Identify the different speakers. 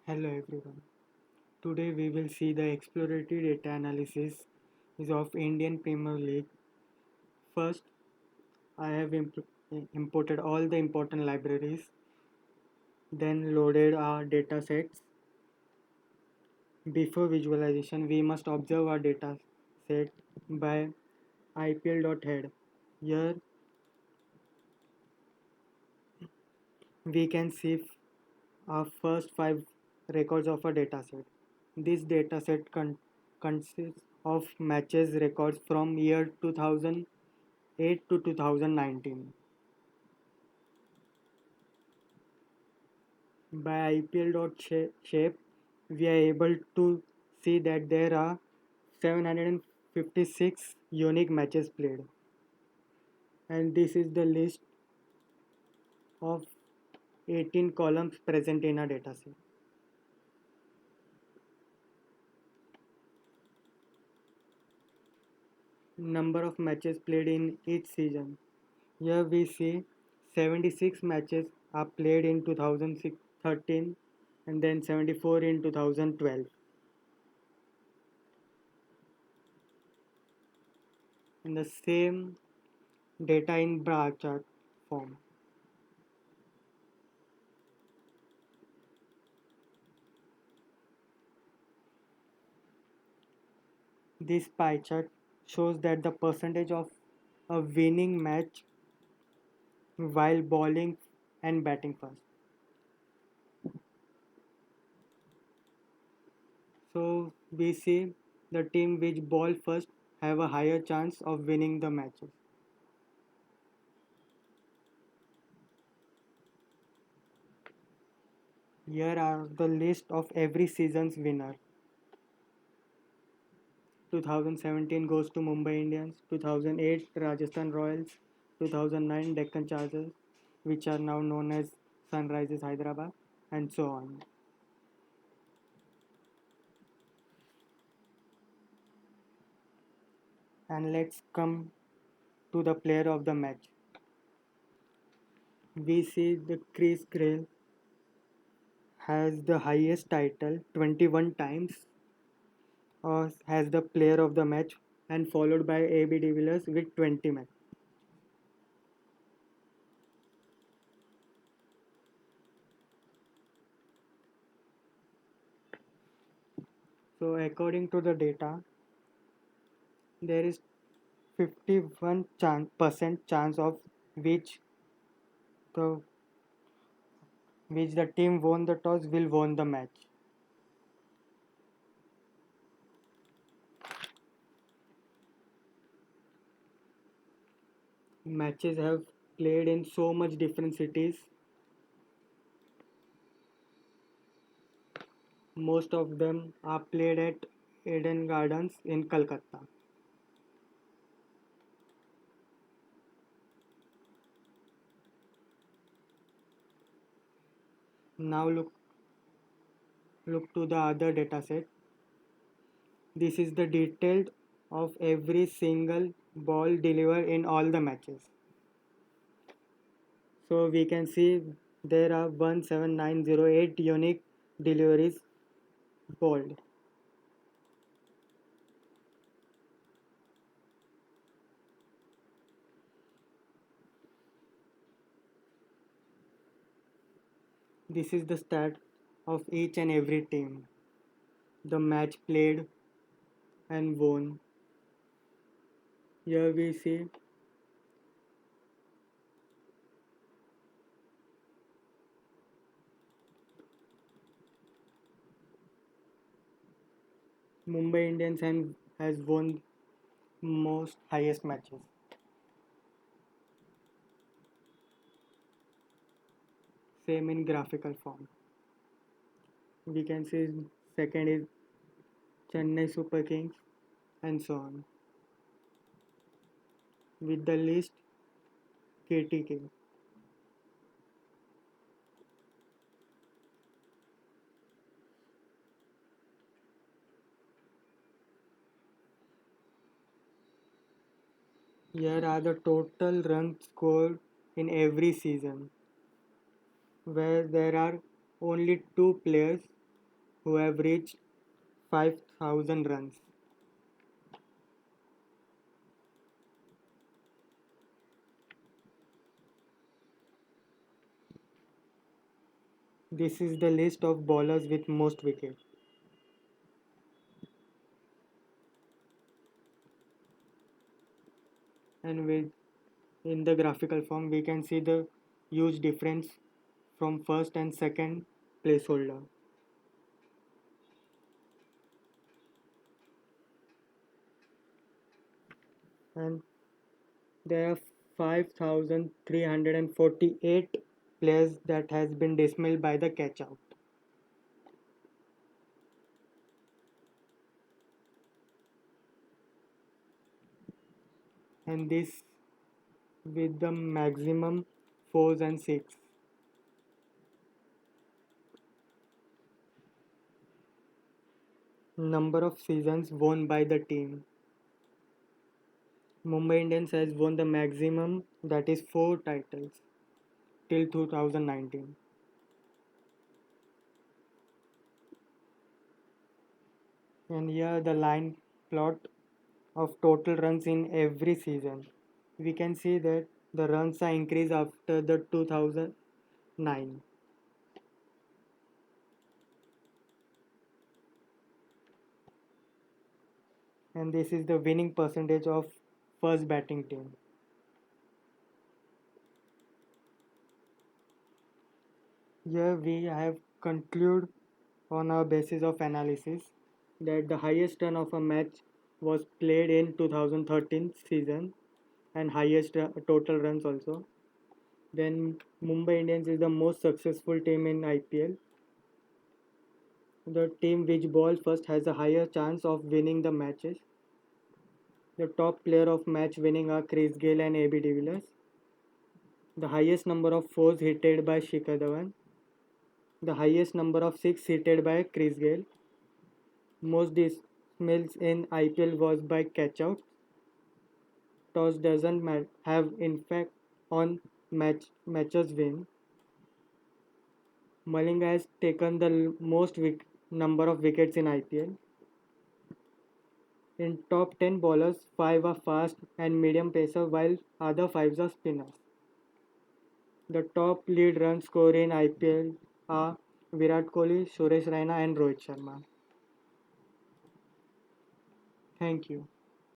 Speaker 1: Hello everyone. Today we will see the exploratory data analysis of Indian Premier League. First, I have imported all the important libraries, then loaded our data sets. Before visualization, we must observe our data set by IPL.head. Here we can see our first five records of a data set. This data set consists of matches records from year 2008 to 2019. By IPL.shape, we are able to see that there are 756 unique matches played, and this is the list of 18 columns present in a dataset. Number of matches played in each season. Here we see 76 matches are played in 2013 and then 74 in 2012. And the same data in bar chart form. This pie chart shows that the percentage of a winning match while bowling and batting first. So we see the team which bowl first have a higher chance of winning the matches. Here are the list of every season's winner. 2017 goes to Mumbai Indians, 2008 Rajasthan Royals, 2009 Deccan Chargers, which are now known as Sunrisers Hyderabad, and so on. And let's come to the player of the match. We see the Chris Gale has the highest title 21 times, or has the player of the match, and followed by AB de Villiers with 20 matches. So according to the data, there is 51% chance of which the the team won the toss will won the match. Matches have played in so much different cities. Most of them are played at Eden Gardens in Calcutta. Now look to the other dataset. This is the detailed of every single ball delivered in all the matches. So we can see there are 17908 unique deliveries bowled. This is the stat of each and every team. The match played and won. Here we see Mumbai Indians and has won most highest matches. Same in graphical form. We can see second is Chennai Super Kings and so on. With the list KTK. Here are the total runs scored in every season, where there are only two players who have reached 5,000 runs. This is the list of bowlers with most wickets. And with in the graphical form, we can see the huge difference from first and second placeholder. And there are 5,348 players that has been dismissed by the catch out. And this with the maximum fours and six. Number of seasons won by the team. Mumbai Indians has won the maximum, that is 4 titles till 2019. And here the line plot of total runs in every season. We can see that the runs are increased after the 2009. And this is the winning percentage of first batting team. Here we have concluded on our basis of analysis that the highest run of a match was played in 2013 season and highest total runs also. Then Mumbai Indians is the most successful team in IPL. The team which bowls first has a higher chance of winning the matches. The top player of match winning are Chris Gayle and AB de Villiers. The highest number of fours hitted by Shikhar Dhawan. The highest number of six hitted by Chris Gayle. Most dismissals in IPL was by catchouts. Toss doesn't have impact on matches win. Malinga has taken the most number of wickets in IPL. In top 10 bowlers, 5 are fast and medium pacer while other 5 are spinners. The top lead run scorer in IPL are Virat Kohli, Suresh Raina and Rohit Sharma. Thank you.